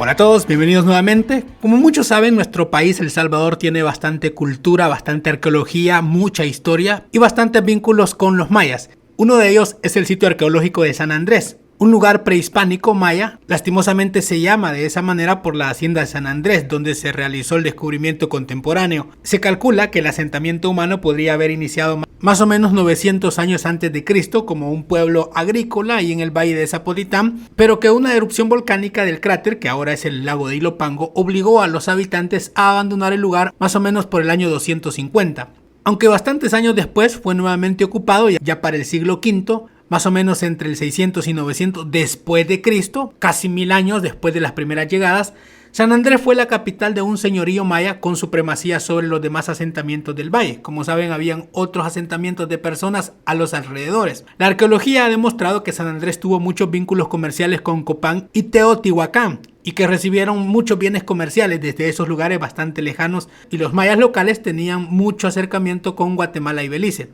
Hola a todos, bienvenidos nuevamente. Como muchos saben, nuestro país, El Salvador, tiene bastante cultura, bastante arqueología, mucha historia y bastantes vínculos con los mayas. Uno de ellos es el sitio arqueológico de San Andrés, un lugar prehispánico maya. Lastimosamente se llama de esa manera por la hacienda de San Andrés, donde se realizó el descubrimiento contemporáneo. Se calcula que el asentamiento humano podría haber iniciado más o menos 900 años antes de Cristo como un pueblo agrícola ahí en el valle de Zapotitlán, pero que una erupción volcánica del cráter, que ahora es el lago de Ilopango, obligó a los habitantes a abandonar el lugar más o menos por el año 250. Aunque bastantes años después fue nuevamente ocupado ya para el siglo V, más o menos entre el 600 y 900 después de Cristo, casi 1000 años después de las primeras llegadas. San Andrés fue la capital de un señorío maya con supremacía sobre los demás asentamientos del valle. Como saben, habían otros asentamientos de personas a los alrededores. La arqueología ha demostrado que San Andrés tuvo muchos vínculos comerciales con Copán y Teotihuacán, y que recibieron muchos bienes comerciales desde esos lugares bastante lejanos, y los mayas locales tenían mucho acercamiento con Guatemala y Belice.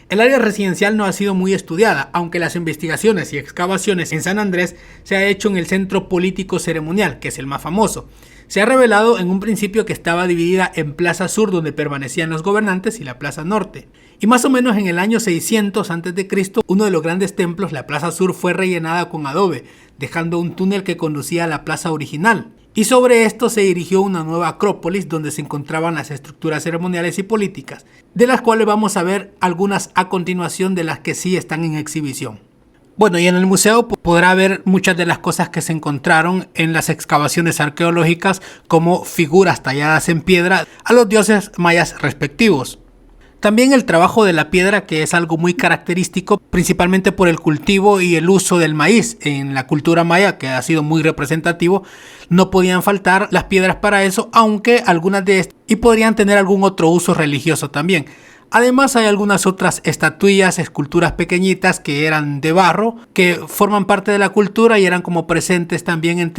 El área residencial no ha sido muy estudiada, aunque las investigaciones y excavaciones en San Andrés se ha hecho en el centro político ceremonial, que es el más famoso. Se ha revelado en un principio que estaba dividida en Plaza Sur, donde permanecían los gobernantes, y la Plaza Norte. Y más o menos en el año 600 a.C., uno de los grandes templos, la Plaza Sur, fue rellenada con adobe, dejando un túnel que conducía a la plaza original. Y sobre esto se erigió una nueva acrópolis donde se encontraban las estructuras ceremoniales y políticas, de las cuales vamos a ver algunas a continuación de las que sí están en exhibición. Bueno, y en el museo podrá ver muchas de las cosas que se encontraron en las excavaciones arqueológicas, como figuras talladas en piedra a los dioses mayas respectivos. También el trabajo de la piedra, que es algo muy característico, principalmente por el cultivo y el uso del maíz en la cultura maya, que ha sido muy representativo. No podían faltar las piedras para eso, aunque algunas de estas y podrían tener algún otro uso religioso también. Además, hay algunas otras estatuillas, esculturas pequeñitas que eran de barro, que forman parte de la cultura y eran como presentes también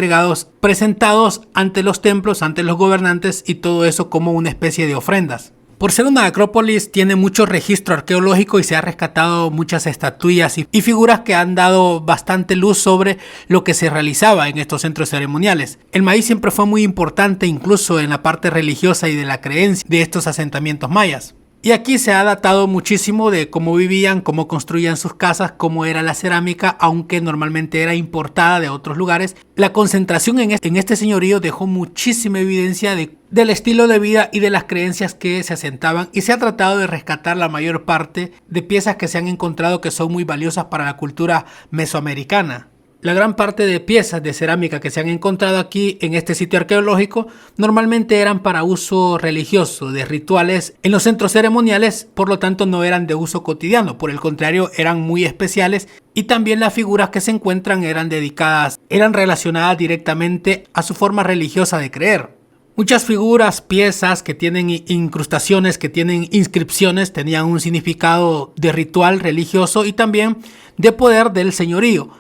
presentados ante los templos, ante los gobernantes, y todo eso como una especie de ofrendas. Por ser una acrópolis, tiene mucho registro arqueológico y se ha rescatado muchas estatuillas y figuras que han dado bastante luz sobre lo que se realizaba en estos centros ceremoniales. El maíz siempre fue muy importante, incluso en la parte religiosa y de la creencia de estos asentamientos mayas. Y aquí se ha datado muchísimo de cómo vivían, cómo construían sus casas, cómo era la cerámica, aunque normalmente era importada de otros lugares. La concentración en este señorío dejó muchísima evidencia del estilo de vida y de las creencias que se asentaban, y se ha tratado de rescatar la mayor parte de piezas que se han encontrado que son muy valiosas para la cultura mesoamericana. La gran parte de piezas de cerámica que se han encontrado aquí en este sitio arqueológico normalmente eran para uso religioso, de rituales en los centros ceremoniales, por lo tanto no eran de uso cotidiano, por el contrario eran muy especiales, y también las figuras que se encuentran eran relacionadas directamente a su forma religiosa de creer. Muchas figuras, piezas que tienen incrustaciones, que tienen inscripciones, tenían un significado de ritual religioso y también de poder del señorío.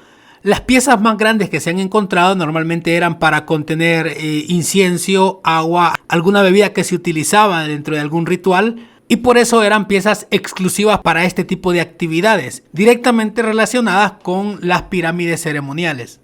Las piezas más grandes que se han encontrado normalmente eran para contener incienso, agua, alguna bebida que se utilizaba dentro de algún ritual, y por eso eran piezas exclusivas para este tipo de actividades, directamente relacionadas con las pirámides ceremoniales.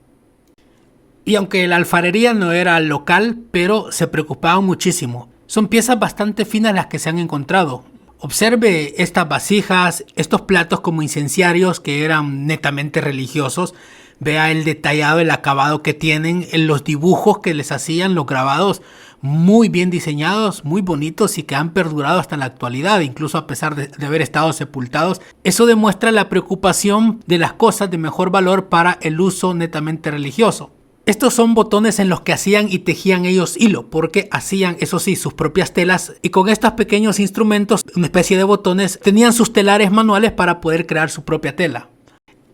Y aunque la alfarería no era local, pero se preocupaban muchísimo. Son piezas bastante finas las que se han encontrado. Observe estas vasijas, estos platos como incenciarios que eran netamente religiosos. Vea el detallado, el acabado que tienen, los dibujos que les hacían, los grabados muy bien diseñados, muy bonitos y que han perdurado hasta la actualidad, incluso a pesar de haber estado sepultados. Eso demuestra la preocupación de las cosas de mejor valor para el uso netamente religioso. Estos son botones en los que hacían y tejían ellos hilo, porque hacían, eso sí, sus propias telas, y con estos pequeños instrumentos, una especie de botones, tenían sus telares manuales para poder crear su propia tela.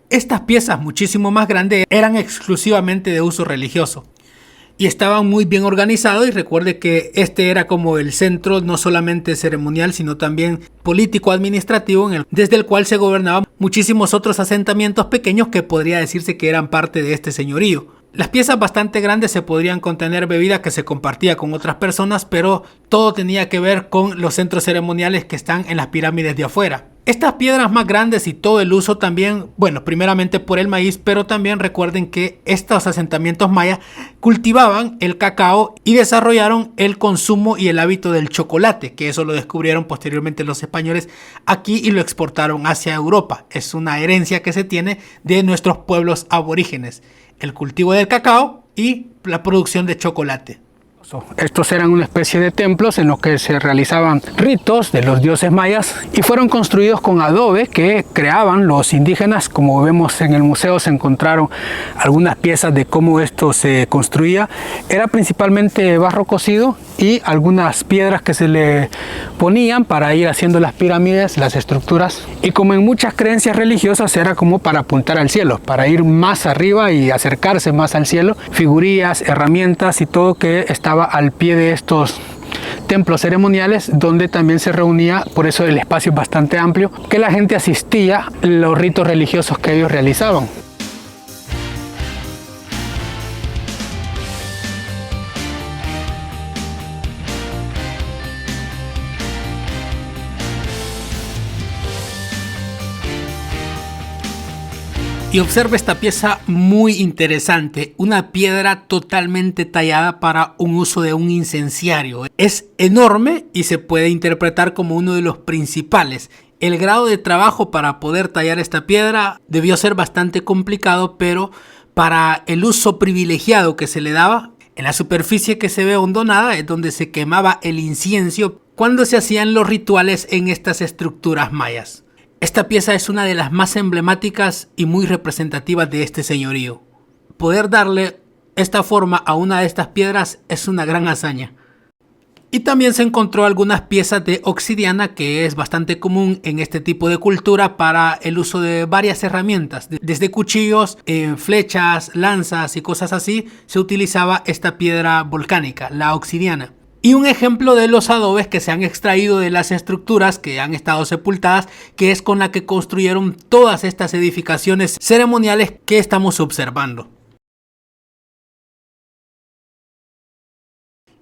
Estas piezas muchísimo más grandes eran exclusivamente de uso religioso y estaban muy bien organizados, y recuerde que este era como el centro no solamente ceremonial sino también político-administrativo desde el cual se gobernaban muchísimos otros asentamientos pequeños que podría decirse que eran parte de este señorío. Las piezas bastante grandes se podrían contener bebida que se compartía con otras personas, pero todo tenía que ver con los centros ceremoniales que están en las pirámides de afuera. Estas piedras más grandes y todo el uso también, bueno, primeramente por el maíz, pero también recuerden que estos asentamientos mayas cultivaban el cacao y desarrollaron el consumo y el hábito del chocolate, que eso lo descubrieron posteriormente los españoles aquí y lo exportaron hacia Europa. Es una herencia que se tiene de nuestros pueblos aborígenes, el cultivo del cacao y la producción de chocolate. Estos eran una especie de templos en los que se realizaban ritos de los dioses mayas y fueron construidos con adobe que creaban los indígenas. Como vemos en el museo se encontraron algunas piezas de cómo esto se construía. Era principalmente barro cocido y algunas piedras que se le ponían para ir haciendo las pirámides, las estructuras. Y como en muchas creencias religiosas era como para apuntar al cielo, para ir más arriba y acercarse más al cielo. Figurillas, herramientas y todo que estaba al pie de estos templos ceremoniales donde también se reunía, por eso el espacio es bastante amplio, que la gente asistía a los ritos religiosos que ellos realizaban. Y observa esta pieza muy interesante, una piedra totalmente tallada para un uso de un incenciario. Es enorme y se puede interpretar como uno de los principales. El grado de trabajo para poder tallar esta piedra debió ser bastante complicado, pero para el uso privilegiado que se le daba, en la superficie que se ve hondonada es donde se quemaba el incienso cuando se hacían los rituales en estas estructuras mayas. Esta pieza es una de las más emblemáticas y muy representativas de este señorío. Poder darle esta forma a una de estas piedras es una gran hazaña. Y también se encontró algunas piezas de obsidiana, que es bastante común en este tipo de cultura para el uso de varias herramientas. Desde cuchillos, flechas, lanzas y cosas así, se utilizaba esta piedra volcánica, la obsidiana. Y un ejemplo de los adobes que se han extraído de las estructuras que han estado sepultadas, que es con la que construyeron todas estas edificaciones ceremoniales que estamos observando.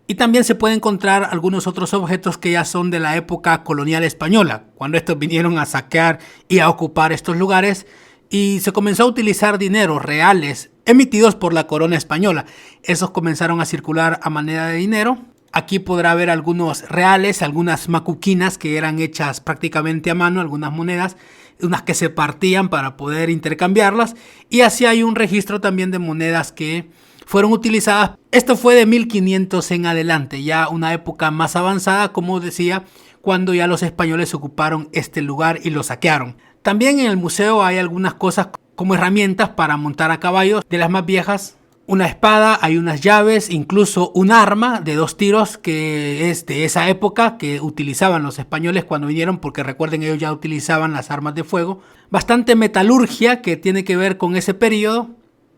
Y también se puede encontrar algunos otros objetos que ya son de la época colonial española, cuando estos vinieron a saquear y a ocupar estos lugares, y se comenzó a utilizar dineros reales emitidos por la corona española. Esos comenzaron a circular a manera de dinero. Aquí podrá ver algunos reales, algunas macuquinas que eran hechas prácticamente a mano, algunas monedas, unas que se partían para poder intercambiarlas, y así hay un registro también de monedas que fueron utilizadas. Esto fue de 1500 en adelante, ya una época más avanzada, como decía, cuando ya los españoles ocuparon este lugar y lo saquearon. También en el museo hay algunas cosas como herramientas para montar a caballos de las más viejas. Una espada, hay unas llaves, incluso un arma de 2 tiros que es de esa época que utilizaban los españoles cuando vinieron, porque recuerden, ellos ya utilizaban las armas de fuego. Bastante metalurgia que tiene que ver con ese periodo,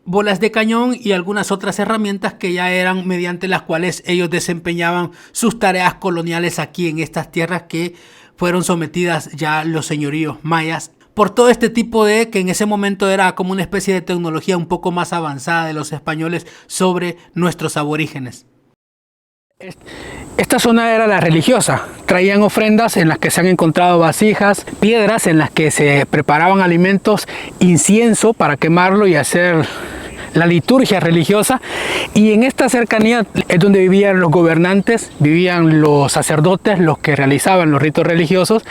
bolas de cañón y algunas otras herramientas que ya eran mediante las cuales ellos desempeñaban sus tareas coloniales aquí en estas tierras que fueron sometidas ya los señoríos mayas. Por todo este tipo de que en ese momento era como una especie de tecnología un poco más avanzada de los españoles sobre nuestros aborígenes. Esta zona era la religiosa. Traían ofrendas en las que se han encontrado vasijas, piedras en las que se preparaban alimentos, incienso para quemarlo y hacer la liturgia religiosa. Y en esta cercanía es donde vivían los gobernantes, vivían los sacerdotes, los que realizaban los ritos religiosos,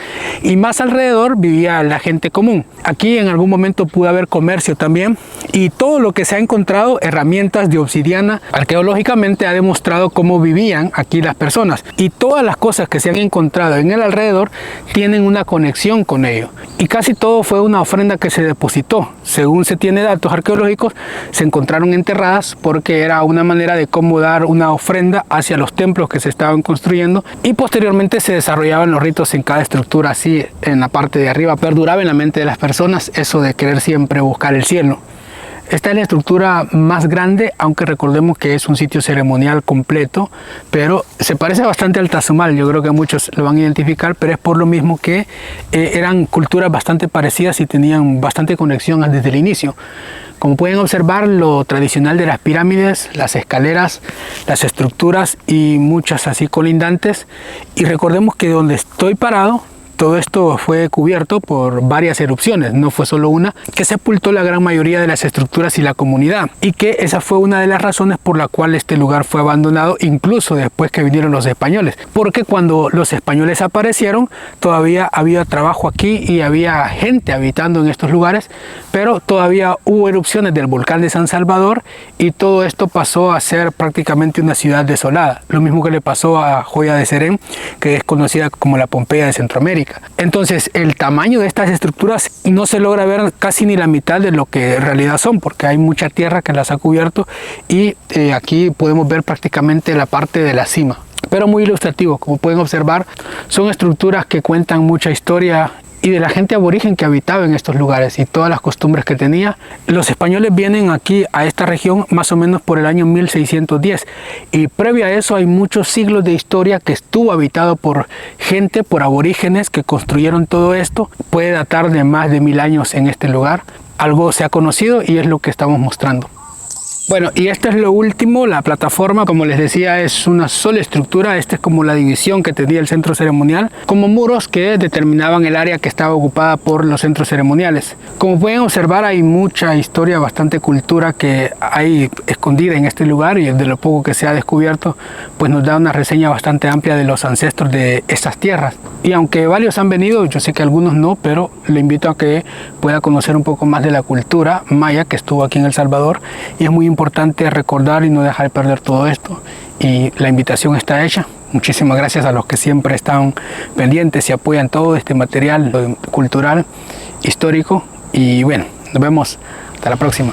y más alrededor vivía la gente común. Aquí en algún momento pudo haber comercio también, y todo lo que se ha encontrado, herramientas de obsidiana, arqueológicamente ha demostrado cómo vivían aquí las personas, y todas las cosas que se han encontrado en el alrededor tienen una conexión con ello, y casi todo fue una ofrenda que se depositó. Según se tiene datos arqueológicos, se encontraron enterradas porque era una manera de cómo dar una ofrenda hacia los templos que se estaban construyendo, y posteriormente se desarrollaban los ritos en cada estructura. Así en la parte de arriba perduraba en la mente de las personas eso de querer siempre buscar el cielo. Esta es la estructura más grande, aunque recordemos que es un sitio ceremonial completo, pero se parece bastante al Tazumal. Yo creo que muchos lo van a identificar, pero es por lo mismo que eran culturas bastante parecidas y tenían bastante conexión desde el inicio. Como pueden observar, lo tradicional de las pirámides, las escaleras, las estructuras y muchas así colindantes. Y recordemos que donde estoy parado todo esto fue cubierto por varias erupciones, no fue solo una, que sepultó la gran mayoría de las estructuras y la comunidad, y que esa fue una de las razones por la cual este lugar fue abandonado incluso después que vinieron los españoles, porque cuando los españoles aparecieron todavía había trabajo aquí y había gente habitando en estos lugares, pero todavía hubo erupciones del volcán de San Salvador y todo esto pasó a ser prácticamente una ciudad desolada, lo mismo que le pasó a Joya de Serén, que es conocida como la Pompeya de Centroamérica. Entonces el tamaño de estas estructuras no se logra ver casi ni la mitad de lo que en realidad son, porque hay mucha tierra que las ha cubierto y aquí podemos ver prácticamente la parte de la cima. Pero muy ilustrativo, como pueden observar, son estructuras que cuentan mucha historia y de la gente aborigen que habitaba en estos lugares y todas las costumbres que tenía. Los españoles vienen aquí a esta región más o menos por el año 1610 y previo a eso hay muchos siglos de historia que estuvo habitado por gente, por aborígenes que construyeron todo esto. Puede datar de más de 1000 años en este lugar. Algo se ha conocido y es lo que estamos mostrando. Bueno, y esto es lo último, la plataforma, como les decía, es una sola estructura. Esta es como la división que tenía el centro ceremonial, como muros que determinaban el área que estaba ocupada por los centros ceremoniales. Como pueden observar, hay mucha historia, bastante cultura que hay escondida en este lugar, y de lo poco que se ha descubierto, pues nos da una reseña bastante amplia de los ancestros de estas tierras. Y aunque varios han venido, yo sé que algunos no, pero le invito a que pueda conocer un poco más de la cultura maya que estuvo aquí en El Salvador, y es muy importante recordar y no dejar de perder todo esto, y la invitación está hecha. Muchísimas gracias a los que siempre están pendientes y apoyan todo este material cultural, histórico, y bueno, nos vemos hasta la próxima.